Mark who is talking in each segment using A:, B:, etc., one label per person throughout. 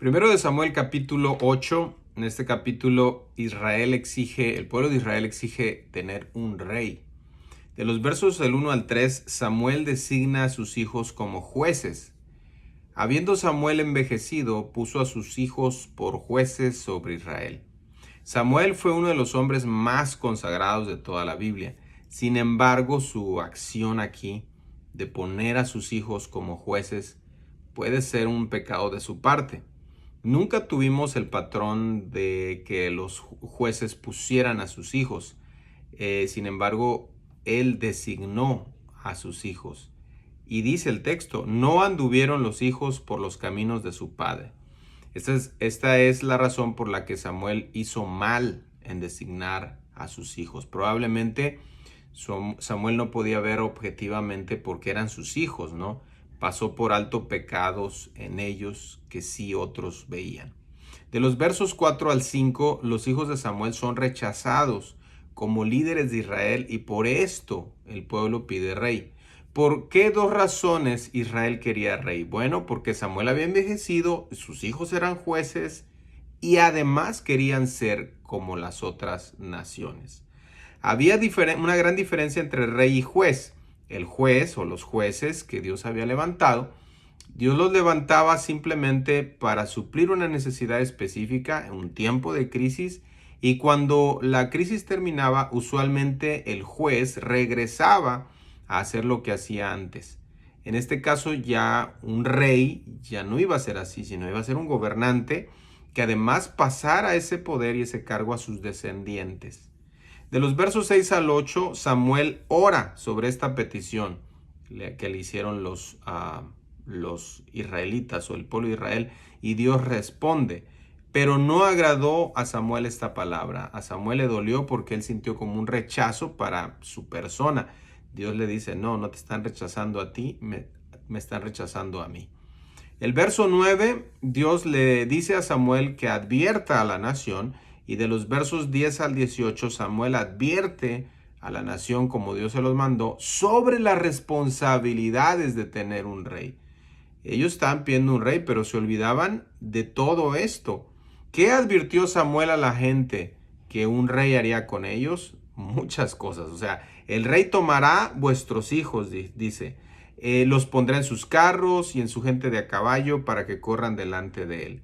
A: Primero de Samuel capítulo 8. En este capítulo el pueblo de Israel exige tener un rey. De los versos del 1 al 3, Samuel designa a sus hijos como jueces. Habiendo Samuel envejecido, puso a sus hijos por jueces sobre Israel. Samuel fue uno de los hombres más consagrados de toda la Biblia. Sin embargo, su acción aquí de poner a sus hijos como jueces puede ser un pecado de su parte. Nunca tuvimos el patrón de que los jueces pusieran a sus hijos. Sin embargo, él designó a sus hijos. Y dice el texto, no anduvieron los hijos por los caminos de su padre. Esta es la razón por la que Samuel hizo mal en designar a sus hijos. Probablemente Samuel no podía ver objetivamente porque eran sus hijos, ¿no? Pasó por alto pecados en ellos que sí otros veían. De los versos 4 al 5, los hijos de Samuel son rechazados como líderes de Israel y por esto el pueblo pide rey. ¿Por qué dos razones Israel quería rey? Bueno, porque Samuel había envejecido, sus hijos eran jueces y además querían ser como las otras naciones. Había una gran diferencia entre rey y juez. El juez o los jueces que Dios había levantado, Dios los levantaba simplemente para suplir una necesidad específica en un tiempo de crisis, y cuando la crisis terminaba, usualmente el juez regresaba a hacer lo que hacía antes. En este caso ya un rey ya no iba a ser así, sino iba a ser un gobernante que además pasara ese poder y ese cargo a sus descendientes. De los versos 6 al 8, Samuel ora sobre esta petición que le hicieron los israelitas o el pueblo de Israel, y Dios responde. Pero no agradó a Samuel esta palabra. A Samuel le dolió porque él sintió como un rechazo para su persona. Dios le dice, no te están rechazando a ti, me están rechazando a mí. El verso 9, Dios le dice a Samuel que advierta a la nación, y de los versos 10 al 18, Samuel advierte a la nación, como Dios se los mandó, sobre las responsabilidades de tener un rey. Ellos estaban pidiendo un rey, pero se olvidaban de todo esto. ¿Qué advirtió Samuel a la gente que un rey haría con ellos? Muchas cosas. O sea, el rey tomará vuestros hijos, dice. Los pondrá en sus carros y en su gente de a caballo para que corran delante de él.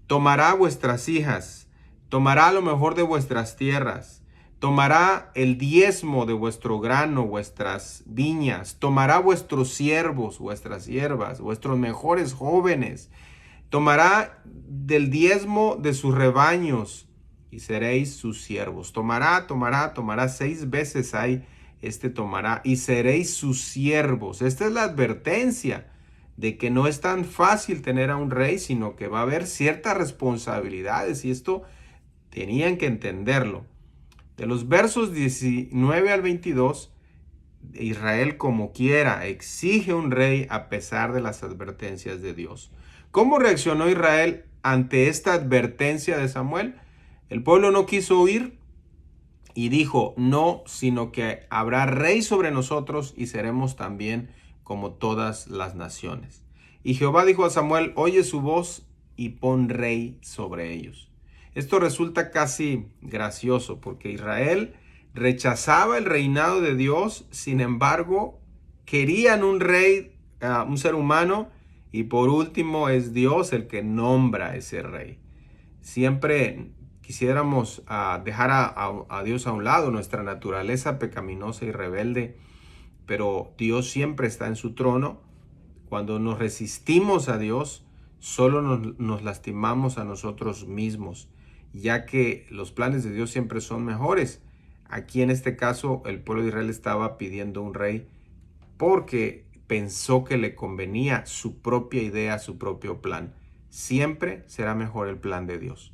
A: Tomará vuestras hijas, tomará lo mejor de vuestras tierras, tomará el diezmo de vuestro grano, vuestras viñas, tomará vuestros siervos, vuestras siervas, vuestros mejores jóvenes, tomará del diezmo de sus rebaños y seréis sus siervos. Tomará 6 veces hay tomará y seréis sus siervos. Esta es la advertencia de que no es tan fácil tener a un rey, sino que va a haber ciertas responsabilidades, y esto tenían que entenderlo. De los versos 19 al 22, Israel como quiera exige un rey a pesar de las advertencias de Dios. ¿Cómo reaccionó Israel ante esta advertencia de Samuel? El pueblo no quiso oír y dijo, no, sino que habrá rey sobre nosotros y seremos también como todas las naciones. Y Jehová dijo a Samuel, oye su voz y pon rey sobre ellos. Esto resulta casi gracioso porque Israel rechazaba el reinado de Dios, sin embargo, querían un rey, un ser humano, y por último es Dios el que nombra ese rey. Siempre quisiéramos dejar a Dios a un lado, nuestra naturaleza pecaminosa y rebelde, pero Dios siempre está en su trono. Cuando nos resistimos a Dios, solo nos lastimamos a nosotros mismos, ya que los planes de Dios siempre son mejores. Aquí en este caso el pueblo de Israel estaba pidiendo un rey porque pensó que le convenía su propia idea, su propio plan. Siempre será mejor el plan de Dios.